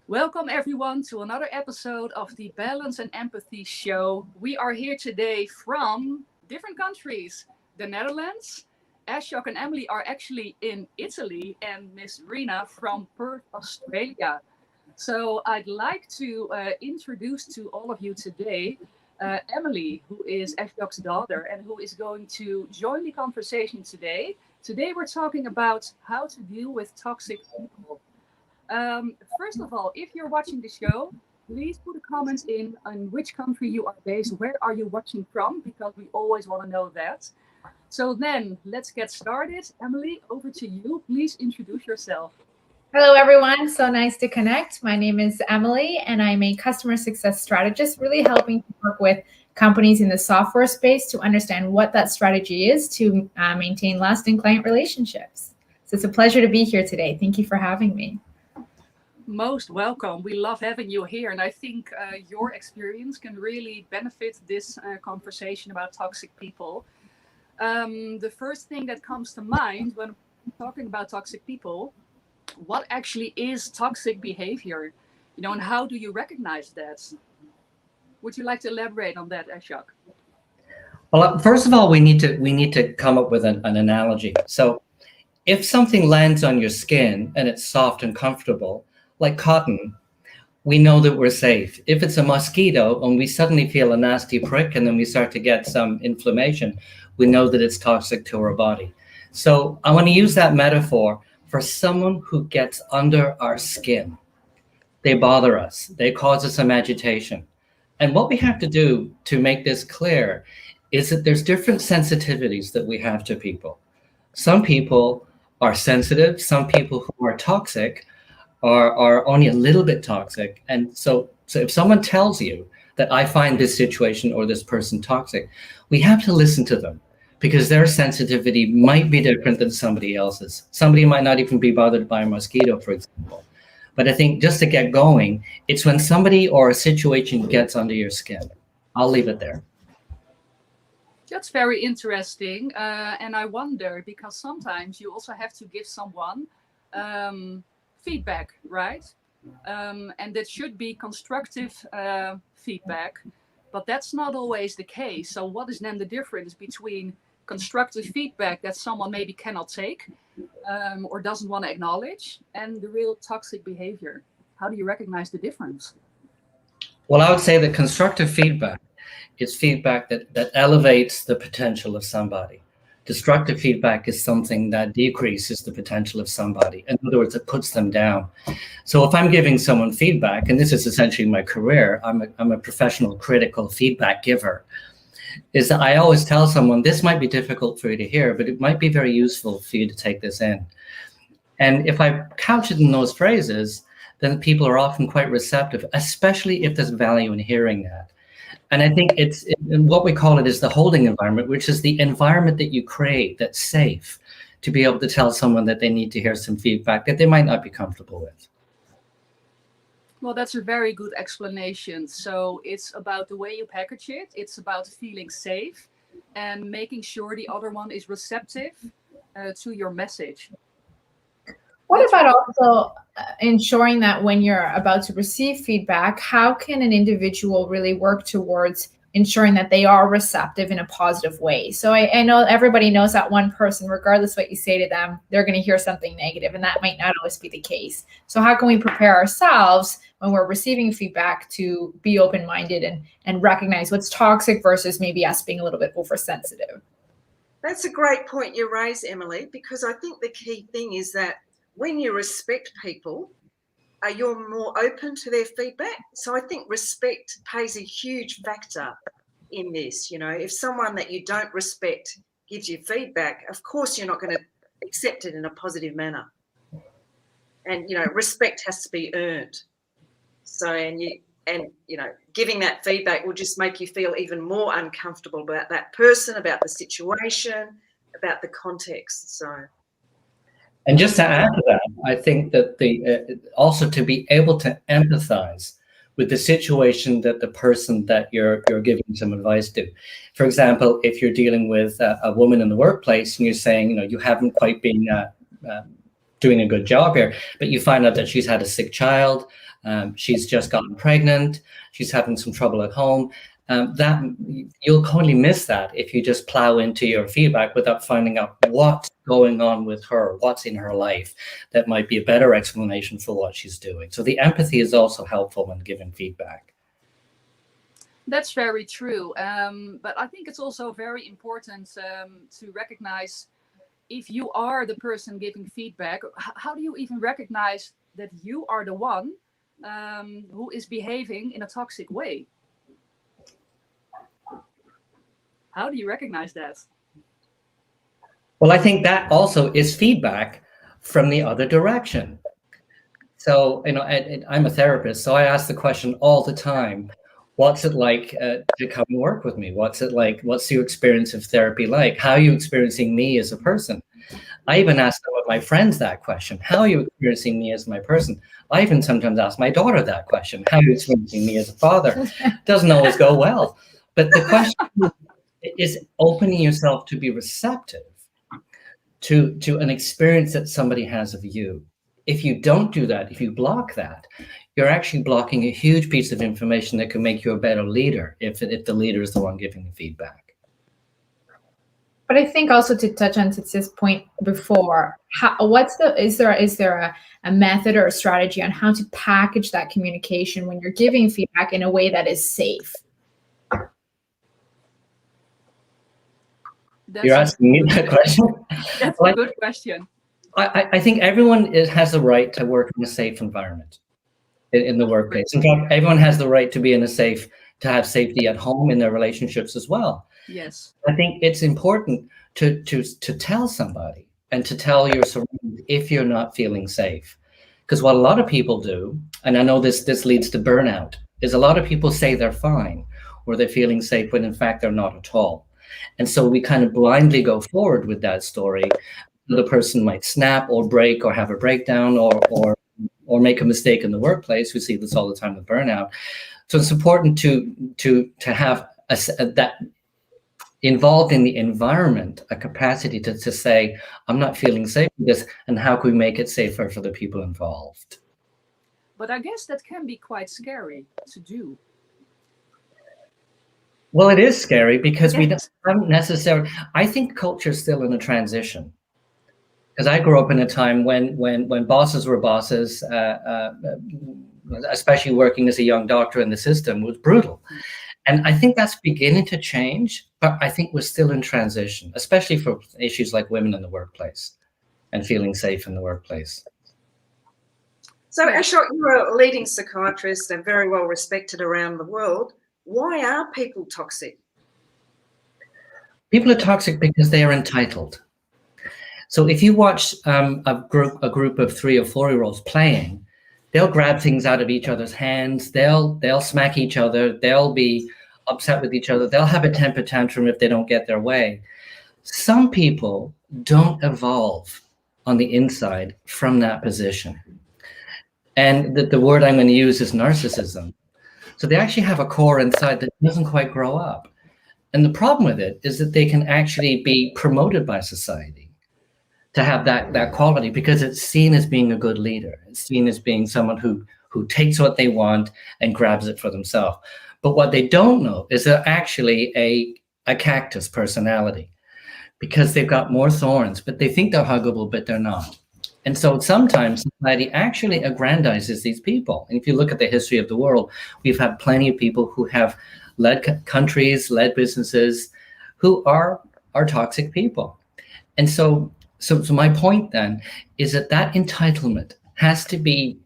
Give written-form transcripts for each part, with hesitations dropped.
Welcome everyone to another episode of the Balance and Empathy Show. We are here today from different countries. The Netherlands, Ashok and Emily are actually in Italy, and Miss Rena from Perth, Australia. So I'd like to introduce to all of you today Emily, who is Ashok's daughter and who is going to join the conversation today. Today we're talking about how to deal with toxic people. First of all, if you're watching the show, please put a comment in on which country you are based, where are you watching from, because we always want to know that. So then, let's get started. Emily, over to you. Please introduce yourself. Hello, everyone. So nice to connect. My name is Emily, and I'm a customer success strategist, really helping to work with companies in the software space to understand what that strategy is to maintain lasting client relationships. So it's a pleasure to be here today. Thank you for having me. Most welcome. We love having you here. And I think your experience can really benefit this conversation about toxic people. The first thing that comes to mind when talking about toxic people, what actually is toxic behavior? You know, and how do you recognize that? Would you like to elaborate on that, Ashok? Well, first of all, we need to come up with an analogy. So if something lands on your skin and it's soft and comfortable, like cotton, we know that we're safe. If it's a mosquito and we suddenly feel a nasty prick and then we start to get some inflammation, we know that it's toxic to our body. So I want to use that metaphor for someone who gets under our skin. They bother us. They cause us some agitation. And what we have to do to make this clear is that there's different sensitivities that we have to people. Some people are sensitive. Some people who are toxic are only a little bit toxic. And so if someone tells you that I find this situation or this person toxic, we have to listen to them because their sensitivity might be different than somebody else's. Somebody might not even be bothered by a mosquito, for example. But I think just to get going, it's when somebody or a situation gets under your skin. I'll leave it there. That's very interesting. And I wonder, because sometimes you also have to give someone feedback, right? And that should be constructive feedback, but that's not always the case. So what is then the difference between constructive feedback that someone maybe cannot take or doesn't want to acknowledge and the real toxic behavior? How do you recognize the difference? Well, I would say that constructive feedback is feedback that elevates the potential of somebody. Destructive feedback is something that decreases the potential of somebody. In other words, it puts them down. So if I'm giving someone feedback, and this is essentially my career, I'm a professional critical feedback giver, is that I always tell someone, this might be difficult for you to hear, but it might be very useful for you to take this in. And if I couch it in those phrases, then people are often quite receptive, especially if there's value in hearing that. And I think what we call it is the holding environment, which is the environment that you create that's safe to be able to tell someone that they need to hear some feedback that they might not be comfortable with. Well, that's a very good explanation. So it's about the way you package it. It's about feeling safe and making sure the other one is receptive to your message. What about also ensuring that when you're about to receive feedback, how can an individual really work towards ensuring that they are receptive in a positive way? So I know everybody knows that one person, regardless what you say to them, they're going to hear something negative, and that might not always be the case. So how can we prepare ourselves when we're receiving feedback to be open-minded and recognize what's toxic versus maybe us being a little bit oversensitive? That's a great point you raise, Emily, because I think the key thing is that when you respect people, you're more open to their feedback. So I think respect plays a huge factor in this. You know, if someone that you don't respect gives you feedback, of course you're not going to accept it in a positive manner. And, you know, respect has to be earned. So, and giving that feedback will just make you feel even more uncomfortable about that person, about the situation, about the context. So. And just to add to that, I think that also to be able to empathize with the situation that the person that you're giving some advice to. For example, if you're dealing with a woman in the workplace and you're saying, you haven't quite been doing a good job here, but you find out that she's had a sick child, She's just gotten pregnant. She's having some trouble at home. That you'll totally miss that if you just plow into your feedback without finding out what's going on with her, what's in her life that might be a better explanation for what she's doing. So the empathy is also helpful when giving feedback. That's very true. But I think it's also very important to recognize if you are the person giving feedback, how do you even recognize that you are the one who is behaving in a toxic way? How do you recognize that? Well, I think that also is feedback from the other direction. So, I'm a therapist, so I ask the question all the time, what's it like to come and work with me? What's it like? What's your experience of therapy like? How are you experiencing me as a person? I even ask some of my friends that question. How are you experiencing me as my person? I even sometimes ask my daughter that question. How are you experiencing me as a father? Doesn't always go well. But the question is opening yourself to be receptive to an experience that somebody has of you. If you don't do that, if you block that, you're actually blocking a huge piece of information that can make you a better leader if the leader is the one giving the feedback. But I think also to touch on Titia's point before, is there a method or a strategy on how to package that communication when you're giving feedback in a way that is safe? You're asking me that question? That's a good question. I think everyone has the right to work in a safe environment in the workplace. In fact, everyone has the right to have safety at home in their relationships as well. Yes. I think it's important to tell somebody and to tell your surroundings if you're not feeling safe. Because what a lot of people do, and I know this leads to burnout, is a lot of people say they're fine or they're feeling safe when in fact they're not at all. And so we kind of blindly go forward with that story. The person might snap or break or have a breakdown or make a mistake in the workplace. We see this all the time with burnout. So it's important to have that involved in the environment, a capacity to say, I'm not feeling safe with this, and how can we make it safer for the people involved? But I guess that can be quite scary to do. Well, it is scary because we don't necessarily, I think culture is still in a transition. Because I grew up in a time when bosses were bosses, especially working as a young doctor in the system, was brutal. And I think that's beginning to change, but I think we're still in transition, especially for issues like women in the workplace and feeling safe in the workplace. So, Ashok, you're a leading psychiatrist and very well respected around the world. Why are people toxic? People are toxic because they are entitled. So if you watch a group of 3 or 4-year-olds playing, they'll grab things out of each other's hands. They'll smack each other. They'll be upset with each other. They'll have a temper tantrum if they don't get their way. Some people don't evolve on the inside from that position. And the word I'm going to use is narcissism. So they actually have a core inside that doesn't quite grow up. And the problem with it is that they can actually be promoted by society to have that quality because it's seen as being a good leader. It's seen as being someone who takes what they want and grabs it for themselves. But what they don't know is they're actually a cactus personality because they've got more thorns, but they think they're huggable, but they're not. And so sometimes society actually aggrandizes these people. And if you look at the history of the world, we've had plenty of people who have led countries, led businesses, who are toxic people. And so my point then is that entitlement has to be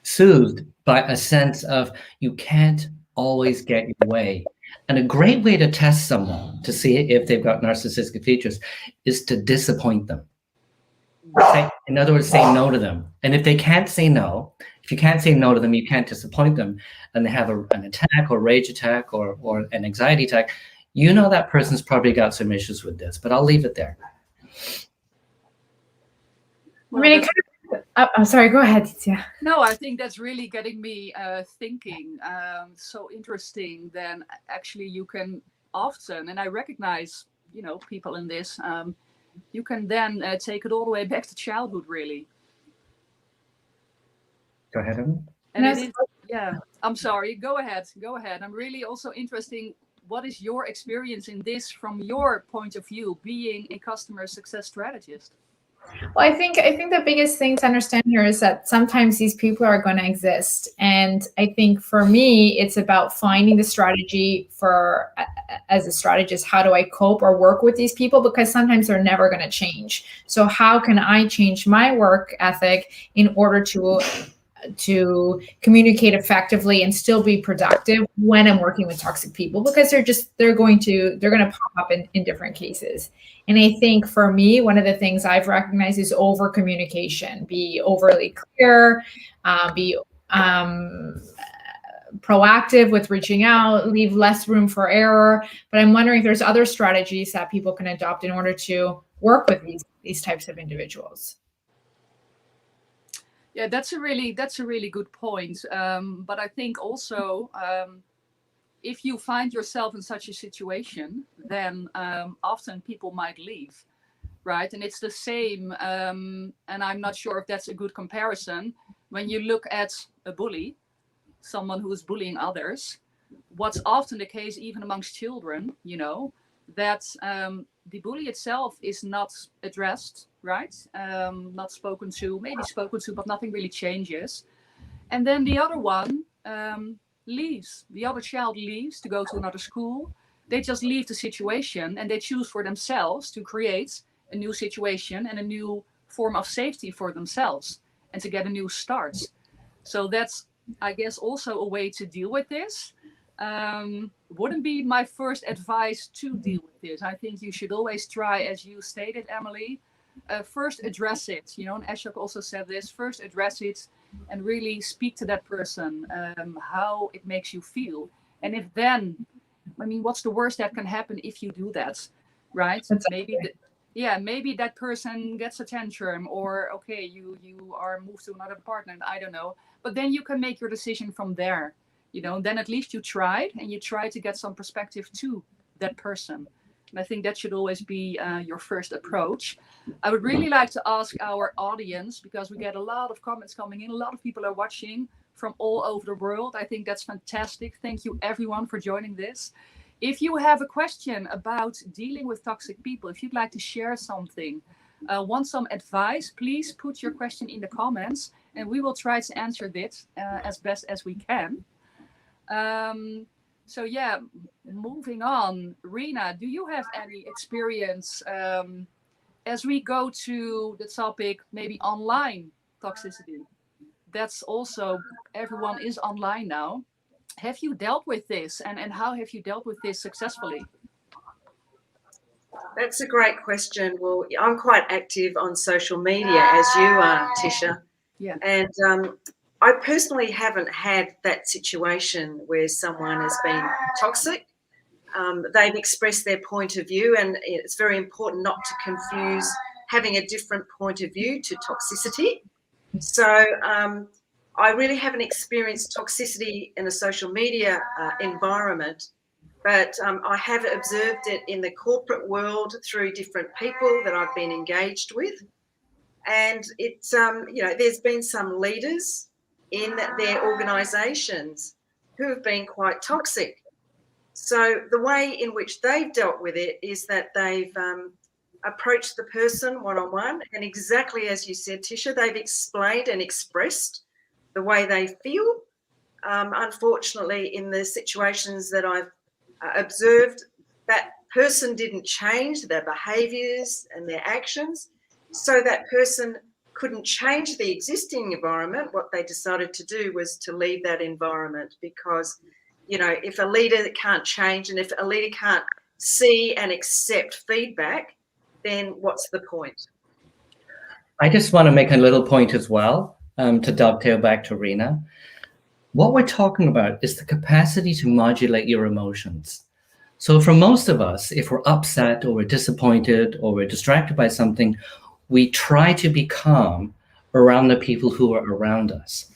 soothed by a sense of you can't always get your way. And a great way to test someone to see if they've got narcissistic features is to disappoint them. In other words, say no to them. And if they can't say no, if you can't say no to them, you can't disappoint them, and they have an attack or rage attack or an anxiety attack, you know that person's probably got some issues with this, but I'll leave it there. Well, I mean, I'm sorry, go ahead, Titia. No, I think that's really getting me thinking. So interesting. Then actually you can often, and I recognize, people in this, you can then take it all the way back to childhood, really. Go ahead, Emily. And it is, yeah, I'm sorry. Go ahead. I'm really also interested. What is your experience in this from your point of view, being a customer success strategist? Well, I think the biggest thing to understand here is that sometimes these people are going to exist, and I think for me, it's about finding the strategy for, as a strategist, how do I cope or work with these people, because sometimes they're never going to change. So how can I change my work ethic in order to communicate effectively and still be productive when I'm working with toxic people, because they're going to pop up in different cases. And I think for me, one of the things I've recognized is over communication. Be overly clear, be proactive with reaching out, leave less room for error. But I'm wondering if there's other strategies that people can adopt in order to work with these types of individuals. Yeah, that's a really good point. But I think also, if you find yourself in such a situation, then often people might leave, right? And it's the same, and I'm not sure if that's a good comparison. When you look at a bully, someone who is bullying others, what's often the case, even amongst children, that the bully itself is not addressed, right? Not spoken to, maybe spoken to, but nothing really changes. And then the other one leaves. The other child leaves to go to another school. They just leave the situation and they choose for themselves to create a new situation and a new form of safety for themselves and to get a new start. So that's, I guess, also a way to deal with this. Wouldn't be my first advice to deal with this. I think you should always try, as you stated, Emily, first address it. And Ashok also said this, first address it and really speak to that person, how it makes you feel. And if then, what's the worst that can happen if you do that, right? Maybe that person gets a tantrum, or okay, you are moved to another apartment, I don't know. But then you can make your decision from there. Then at least you tried, and you try to get some perspective to that person. And I think that should always be your first approach. I would really like to ask our audience, because we get a lot of comments coming in. A lot of people are watching from all over the world. I think that's fantastic. Thank you, everyone, for joining this. If you have a question about dealing with toxic people, if you'd like to share something, want some advice, please put your question in the comments, and we will try to answer this as best as we can. So yeah, moving on. Rena, do you have any experience as we go to the topic, maybe online toxicity? That's also, everyone is online now. Have you dealt with this, and how have you dealt with this successfully? That's a great question. Well, I'm quite active on social media, as you are, Tisha. Yeah. And I personally haven't had that situation where someone has been toxic. They've expressed their point of view, and it's very important not to confuse having a different point of view to toxicity. So I really haven't experienced toxicity in a social media environment, but I have observed it in the corporate world through different people that I've been engaged with. And it's, there's been some leaders in their organisations who have been quite toxic. So the way in which they've dealt with it is that they've approached the person one-on-one, and exactly as you said, Tisha, they've explained and expressed the way they feel. Unfortunately, in the situations that I've observed, that person didn't change their behaviours and their actions, so that person couldn't change the existing environment. What they decided to do was to leave that environment, because, if a leader can't change and if a leader can't see and accept feedback, then what's the point? I just want to make a little point as well, to dovetail back to Rena. What we're talking about is the capacity to modulate your emotions. So for most of us, if we're upset or we're disappointed or we're distracted by something, we try to be calm around the people who are around us.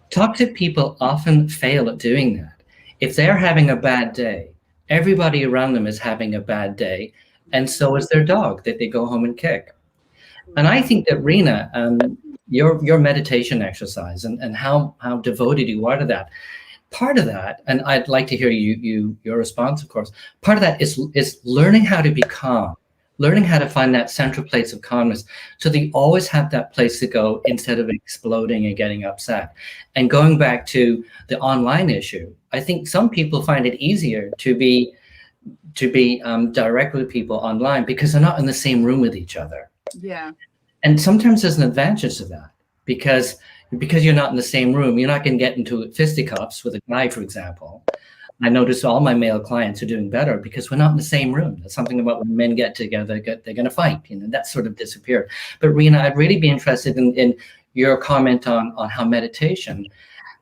Toxic people often fail at doing that. If they're having a bad day, everybody around them is having a bad day, and so is their dog that they go home and kick. And I think that Rena, your meditation exercise and how devoted you are to that. Part of that, and I'd like to hear your response, of course. Part of that is learning how to be calm, learning how to find that central place of calmness, so that you always have that place to go instead of exploding and getting upset. And going back to the online issue, I think some people find it easier to be direct with people online because they're not in the same room with each other. Yeah. And sometimes there's an advantage to that because you're not in the same room, you're not going to get into fisticuffs with a guy, for example. I notice all my male clients are doing better because we're not in the same room. There's something about when men get together, they're going to fight. That sort of disappeared. But Rena, I'd really be interested in your comment on how meditation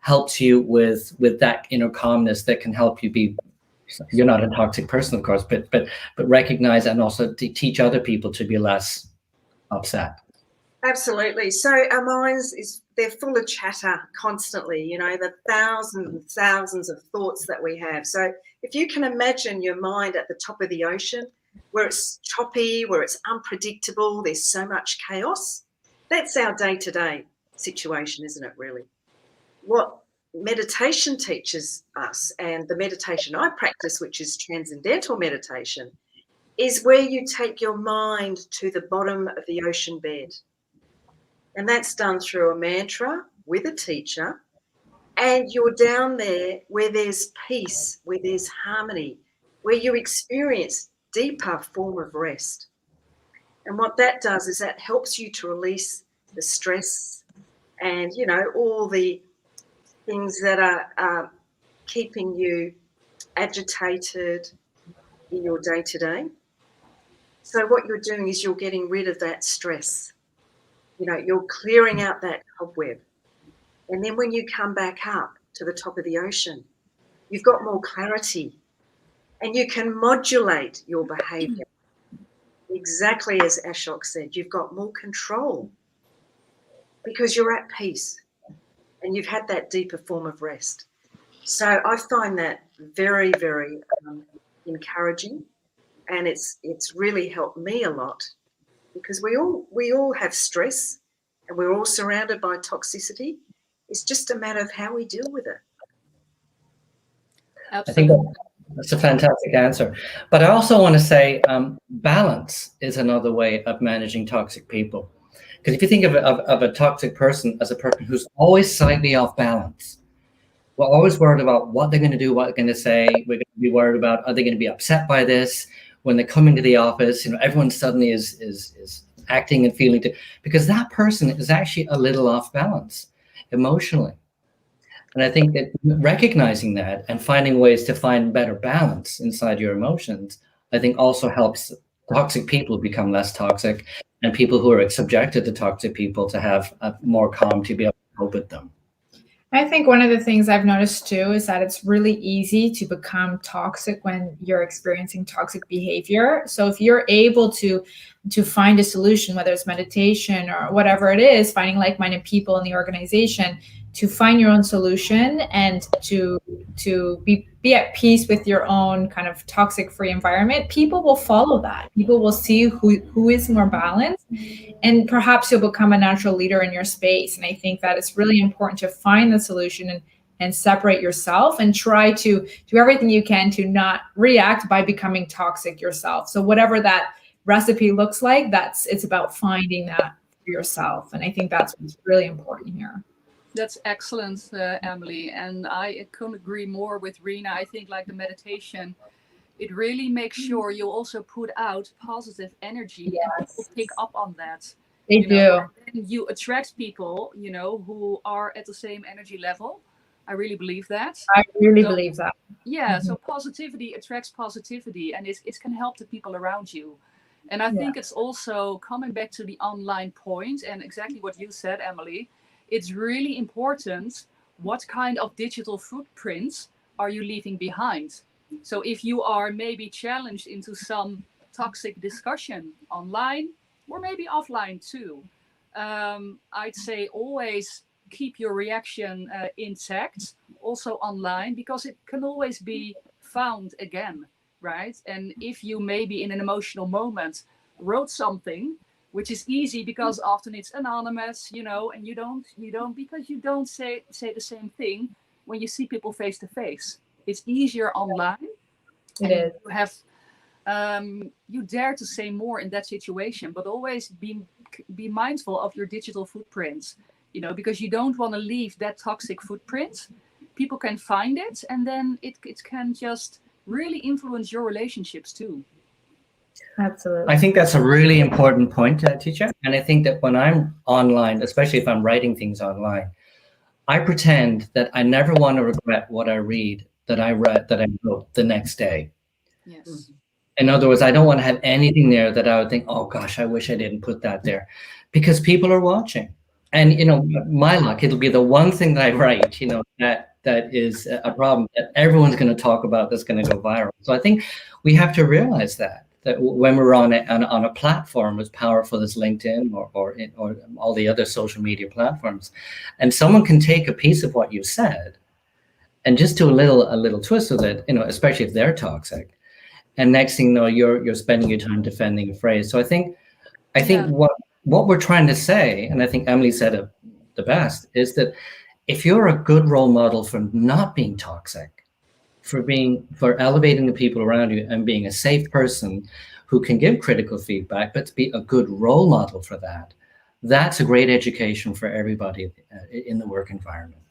helps you with that inner calmness that can help you be. You're not a toxic person, of course, but recognize and also to teach other people to be less upset. Absolutely. So our minds they're full of chatter constantly, the thousands and thousands of thoughts that we have. So if you can imagine your mind at the top of the ocean, where it's choppy, where it's unpredictable, there's so much chaos, that's our day-to-day situation, isn't it, really? What meditation teaches us, and the meditation I practice, which is Transcendental Meditation, is where you take your mind to the bottom of the ocean bed. And that's done through a mantra with a teacher. And you're down there where there's peace, where there's harmony, where you experience deeper form of rest. And what that does is that helps you to release the stress and, all the things that are keeping you agitated in your day-to-day. So what you're doing is you're getting rid of that stress. You're clearing out that cobweb. And then when you come back up to the top of the ocean, you've got more clarity and you can modulate your behavior. Exactly as Ashok said, you've got more control because you're at peace and you've had that deeper form of rest. So I find that very, very encouraging, and it's really helped me a lot. Because we all have stress and we're all surrounded by toxicity. It's just a matter of how we deal with it. Absolutely. I think that's a fantastic answer. But I also want to say balance is another way of managing toxic people. Because if you think of a toxic person as a person who's always slightly off balance, we're always worried about what they're going to do, what they're going to say. We're going to be worried about, are they going to be upset by this? When they come into the office, everyone suddenly is acting and feeling because that person is actually a little off balance emotionally. And I think that recognizing that and finding ways to find better balance inside your emotions, I think also helps toxic people become less toxic and people who are subjected to toxic people to have more calm to be able to cope with them. I think one of the things I've noticed too is that it's really easy to become toxic when you're experiencing toxic behavior. So if you're able to find a solution, whether it's meditation or whatever it is, finding like-minded people in the organization, to find your own solution and to be at peace with your own kind of toxic-free environment, people will follow that. People will see who is more balanced, and perhaps you'll become a natural leader in your space. And I think that it's really important to find the solution and separate yourself and try to do everything you can to not react by becoming toxic yourself. So whatever that recipe looks like, it's about finding that for yourself. And I think that's what's really important here. That's excellent, Emily. And I couldn't agree more with Rena. I think like the meditation, it really makes sure you also put out positive energy. Yes. And people pick up on that. They do. And you attract people, who are at the same energy level. I really believe that. I really believe that. Yeah. So positivity attracts positivity, and it can help the people around you. And I think it's also coming back to the online point and exactly what you said, Emily. It's really important what kind of digital footprints are you leaving behind. So if you are maybe challenged into some toxic discussion online or maybe offline too, I'd say always keep your reaction intact, also online, because it can always be found again, right? And if you maybe in an emotional moment wrote something, which is easy because often it's anonymous, you know, and you don't because you don't say the same thing when you see people face to face. It's easier online. It is. You have you dare to say more in that situation, but always be mindful of your digital footprints, you know, because you don't want to leave that toxic footprint. People can find it, and then it can just really influence your relationships too. Absolutely. I think that's a really important point, teacher. And I think that when I'm online, especially if I'm writing things online, I pretend that I never want to regret what I read, that I wrote the next day. Yes. In other words, I don't want to have anything there that I would think, oh gosh, I wish I didn't put that there, because people are watching. And, you know, my luck, it'll be the one thing that I write, you know, that is a problem that everyone's going to talk about, that's going to go viral. So I think we have to realize that when we're on a platform as powerful as LinkedIn or all the other social media platforms, and someone can take a piece of what you said and just do a little twist with it, you know, especially if they're toxic. And next thing you know, you're spending your time defending a phrase. So I think what we're trying to say, and I think Emily said it the best, is that if you're a good role model for not being toxic, for elevating the people around you and being a safe person who can give critical feedback, but to be a good role model for that, that's a great education for everybody in the work environment.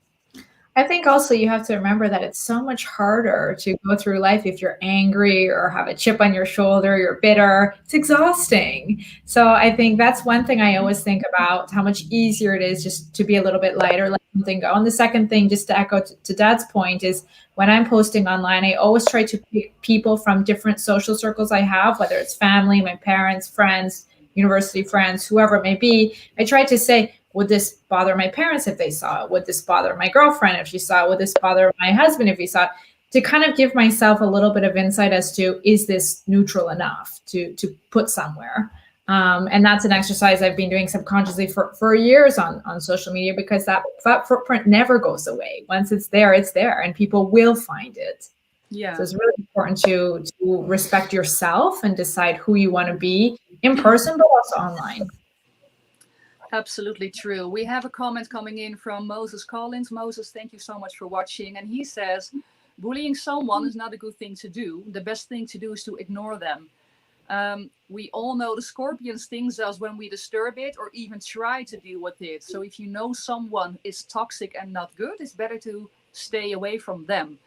I think also you have to remember that it's so much harder to go through life if you're angry or have a chip on your shoulder, you're bitter. It's exhausting. So I think that's one thing I always think about, how much easier it is just to be a little bit lighter, let something go. And the second thing, just to echo to Dad's point, is when I'm posting online, I always try to pick people from different social circles I have, whether it's family, my parents, friends, university friends, whoever it may be. I try to say, would this bother my parents if they saw it? Would this bother my girlfriend if she saw it? Would this bother my husband if he saw it? To kind of give myself a little bit of insight as to, is this neutral enough to put somewhere? And that's an exercise I've been doing subconsciously for years on social media, because that footprint never goes away. Once it's there, and people will find it. Yeah. So it's really important to respect yourself and decide who you want to be in person, but also online. Absolutely true. We have a comment coming in from Moses Collins. Moses, thank you so much for watching. And he says, bullying someone is not a good thing to do. The best thing to do is to ignore them. We all know the scorpion stings us when we disturb it or even try to deal with it. So if you know someone is toxic and not good, it's better to stay away from them.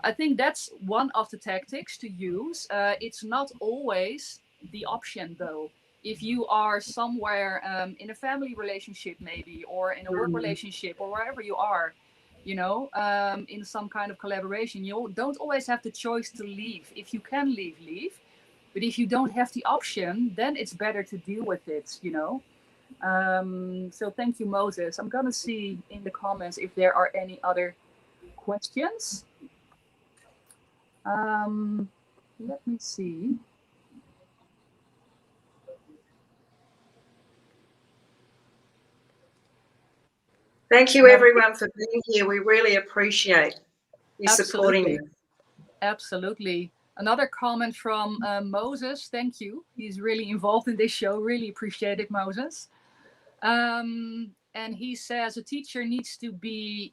I think that's one of the tactics to use. It's not always the option, though. If you are somewhere in a family relationship, maybe, or in a work relationship, or wherever you are, you know, in some kind of collaboration, you don't always have the choice to leave. If you can leave, leave. But if you don't have the option, then it's better to deal with it, you know. So thank you, Moses. I'm going to see in the comments if there are any other questions. Let me see. Thank you, everyone, for being here. We really appreciate you supporting you. Absolutely. Another comment from Moses. Thank you. He's really involved in this show. Really appreciate it, Moses. And he says a teacher need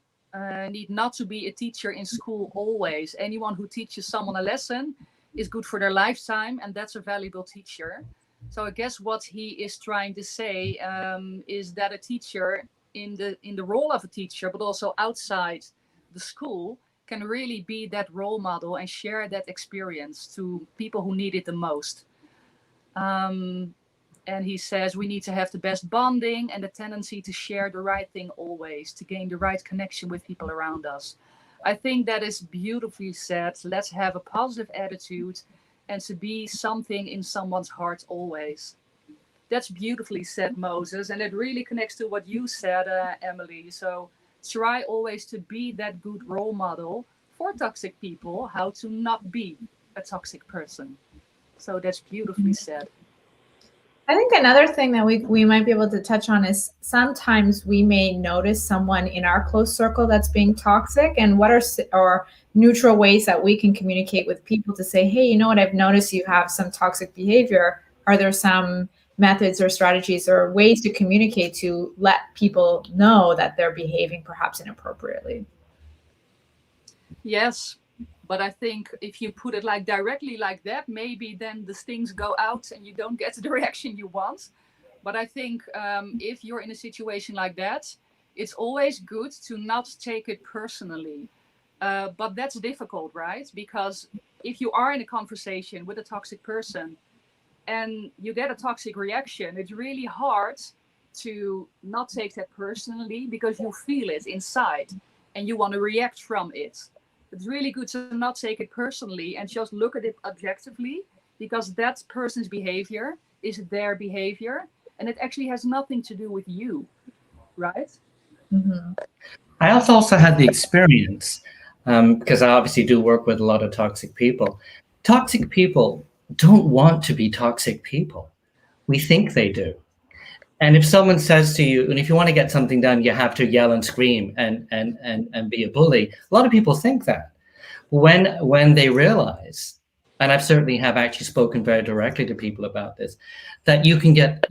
not to be a teacher in school always. Anyone who teaches someone a lesson is good for their lifetime, and that's a valuable teacher. So I guess what he is trying to say is that a teacher in the role of a teacher, but also outside the school, can really be that role model and share that experience to people who need it the most. And he says we need to have the best bonding and the tendency to share the right thing always, to gain the right connection with people around us. I think that is beautifully said. Let's have a positive attitude and to be something in someone's heart always. That's beautifully said, Moses. And it really connects to what you said, Emily. So try always to be that good role model for toxic people, how to not be a toxic person. So that's beautifully said. I think another thing that we might be able to touch on is sometimes we may notice someone in our close circle that's being toxic, and what are neutral ways that we can communicate with people to say, hey, you know what, I've noticed you have some toxic behavior. Are there some methods or strategies or ways to communicate to let people know that they're behaving perhaps inappropriately? Yes, but I think if you put it like directly like that, maybe then the things go out and you don't get the reaction you want. But I think if you're in a situation like that, it's always good to not take it personally. But that's difficult, right? Because if you are in a conversation with a toxic person and you get a toxic reaction, it's really hard to not take that personally because you feel it inside and you want to react from it. It's really good to not take it personally and just look at it objectively, because that person's behavior is their behavior and it actually has nothing to do with you, right? Mm-hmm. I also had the experience, because I obviously do work with a lot of toxic people. Toxic people don't want to be toxic people. We think they do. And if someone says to you, and if you want to get something done, you have to yell and scream and be a bully. A lot of people think that. When they realize, and I've certainly have actually spoken very directly to people about this, that you can get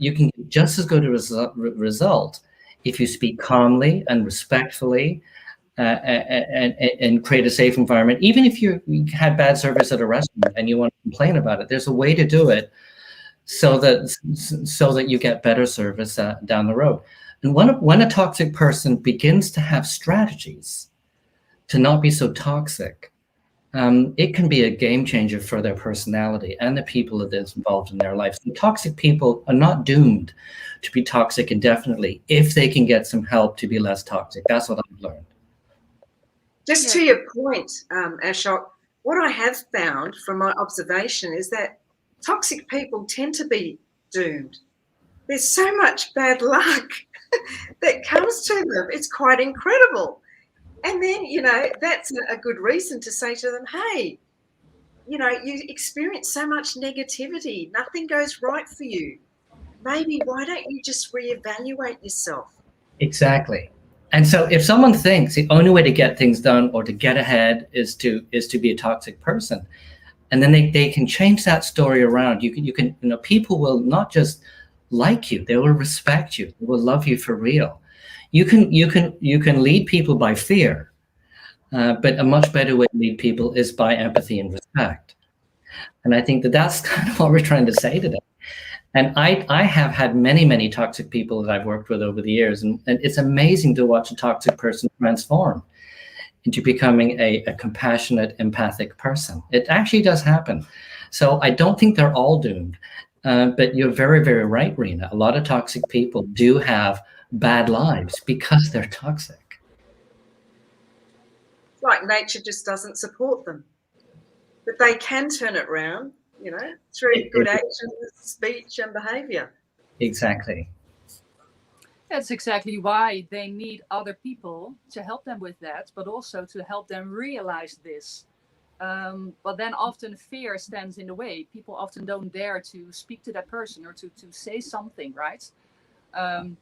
just as good a result if you speak calmly and respectfully, and create a safe environment. Even if you had bad service at a restaurant and you want to complain about it, there's a way to do it so that you get better service down the road. And when a toxic person begins to have strategies to not be so toxic, it can be a game changer for their personality and the people that is involved in their life. So toxic people are not doomed to be toxic indefinitely if they can get some help to be less toxic. That's what I've learned. Just to your point, Ashok, what I have found from my observation is that toxic people tend to be doomed. There's so much bad luck that comes to them. It's quite incredible. And then, that's a good reason to say to them, hey, you experience so much negativity. Nothing goes right for you. Maybe why don't you just reevaluate yourself? Exactly. And so if someone thinks the only way to get things done or to get ahead is to be a toxic person, and then they can change that story around. You can people will not just like you, they will respect you, they will love you for real. You can lead people by fear, but a much better way to lead people is by empathy and respect. And I think that's kind of what we're trying to say today. And I have had many toxic people that I've worked with over the years, and it's amazing to watch a toxic person transform into becoming a compassionate, empathic person. It actually does happen. So I don't think they're all doomed. But you're very, very right, Rena. A lot of toxic people do have bad lives because they're toxic. Like nature just doesn't support them. But they can turn it around, through good actions, speech and behaviour. Exactly. That's exactly why they need other people to help them with that, but also to help them realize this. But then often fear stands in the way. People often don't dare to speak to that person or to say something, right?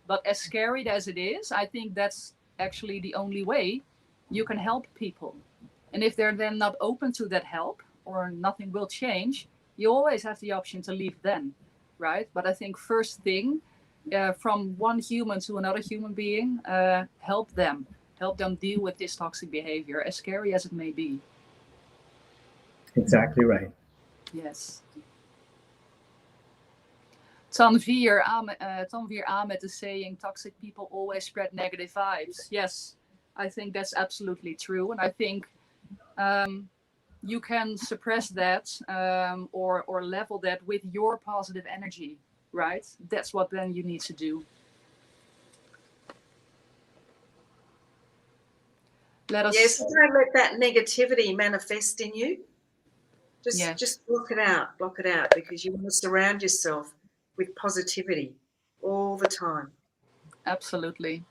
But as scary as it is, I think that's actually the only way you can help people. And if they're then not open to that help or nothing will change, you always have the option to leave then, right? But I think first thing, from one human to another human being, help them deal with this toxic behavior, as scary as it may be. Exactly right. Yes. Tanvir Ahmed is saying toxic people always spread negative vibes. Yes, I think that's absolutely true. And I think you can suppress that or level that with your positive energy, right? That's what then you need to do. Yes, don't let that negativity manifest in you. Just block it out, because you want to surround yourself with positivity all the time. Absolutely.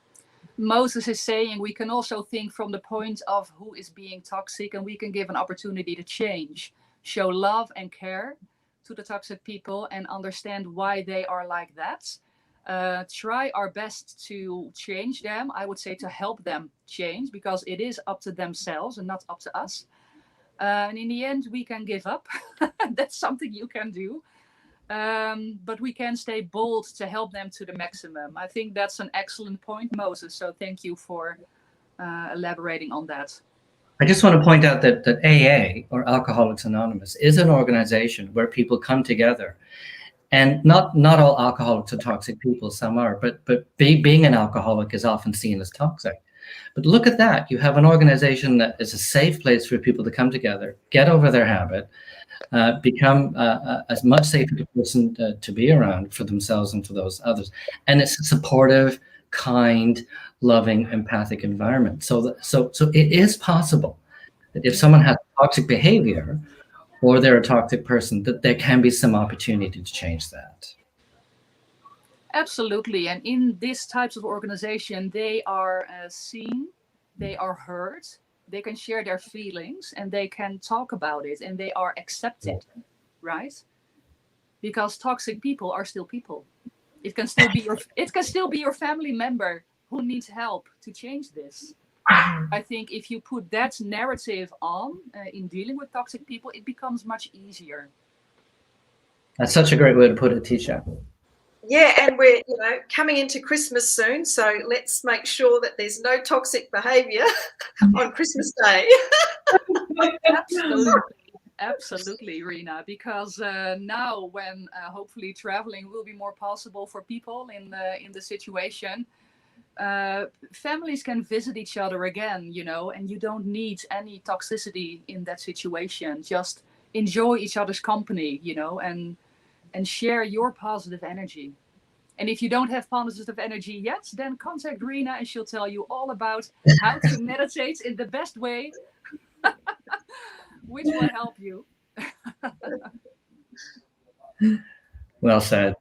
Moses is saying we can also think from the point of who is being toxic, and we can give an opportunity to change, show love and care to the toxic people and understand why they are like that. Try our best to change them. I would say to help them change, because it is up to themselves and not up to us. And in the end, we can give up. That's something you can do. but we can stay bold to help them to the maximum. I think that's an excellent point, Moses. So thank you for elaborating on that. I just want to point out that AA, or Alcoholics Anonymous, is an organization where people come together. And not all alcoholics are toxic people, some are, but being an alcoholic is often seen as toxic. But look at that. You have an organization that is a safe place for people to come together, get over their habit, become as much safer a person to be around for themselves and for those others. And it's a supportive, kind, loving, empathic environment. So it is possible that if someone has toxic behavior, or they're a toxic person, that there can be some opportunity to change that. Absolutely. And in these types of organization, they are seen, they are heard, they can share their feelings, and they can talk about it, and they are accepted, right? Because toxic people are still people. It can still be your family member who needs help to change this. I think if you put that narrative on in dealing with toxic people, it becomes much easier. That's such a great way to put it, Tisha. Yeah, and we're coming into Christmas soon, so let's make sure that there's no toxic behaviour on Christmas Day. Absolutely, Rena. Because now, when hopefully traveling will be more possible for people in the situation. Families can visit each other again, and you don't need any toxicity in that situation. Just enjoy each other's company, and share your positive energy. And if you don't have positive energy yet, then contact Rena and she'll tell you all about how to meditate in the best way, which will help you. Well said.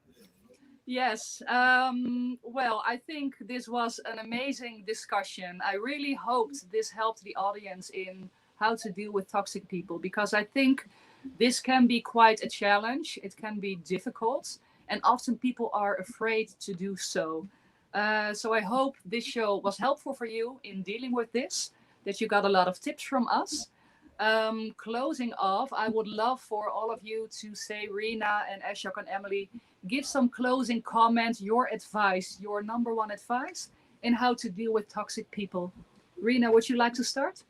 Yes. Well, I think this was an amazing discussion. I really hoped this helped the audience in how to deal with toxic people, because I think this can be quite a challenge. It can be difficult, and often people are afraid to do so. So I hope this show was helpful for you in dealing with this, that you got a lot of tips from us. Closing off, I would love for all of you to say, Rena and Ashok and Emily, give some closing comments, your advice, your number one advice in how to deal with toxic people. Rena, would you like to start?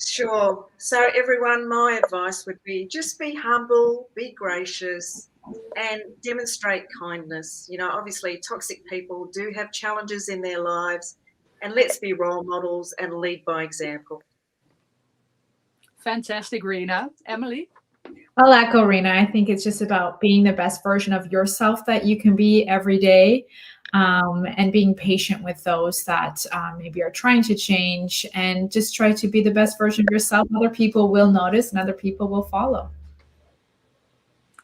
Sure. So everyone, my advice would be just be humble, be gracious, and demonstrate kindness. Obviously toxic people do have challenges in their lives, and let's be role models and lead by example. Fantastic, Rena. Emily? I'll echo Rena. I think it's just about being the best version of yourself that you can be every day, and being patient with those that maybe are trying to change, and just try to be the best version of yourself. Other people will notice and other people will follow.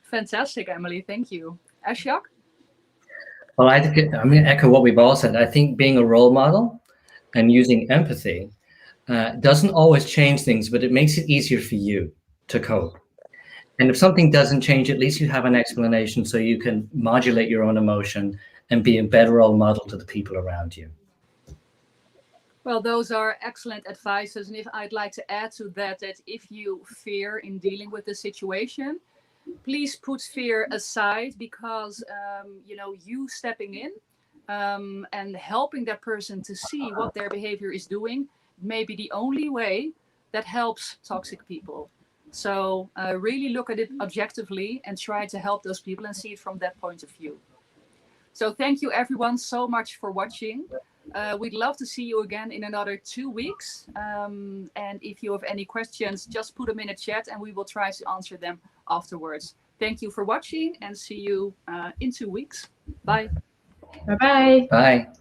Fantastic, Emily. Thank you. Ashok? Well, I'm going to echo what we've all said. I think being a role model and using empathy doesn't always change things, but it makes it easier for you to cope. And if something doesn't change, at least you have an explanation so you can modulate your own emotion and be a better role model to the people around you. Well, those are excellent advices. And if I'd like to add to that if you fear in dealing with the situation, please put fear aside, because, you stepping in and helping that person to see what their behavior is doing may be the only way that helps toxic people. So really look at it objectively and try to help those people and see it from that point of view. So thank you everyone so much for watching. We'd love to see you again in another 2 weeks. And if you have any questions, just put them in a chat and we will try to answer them afterwards. Thank you for watching and see you in 2 weeks. Bye. Bye-bye. Bye.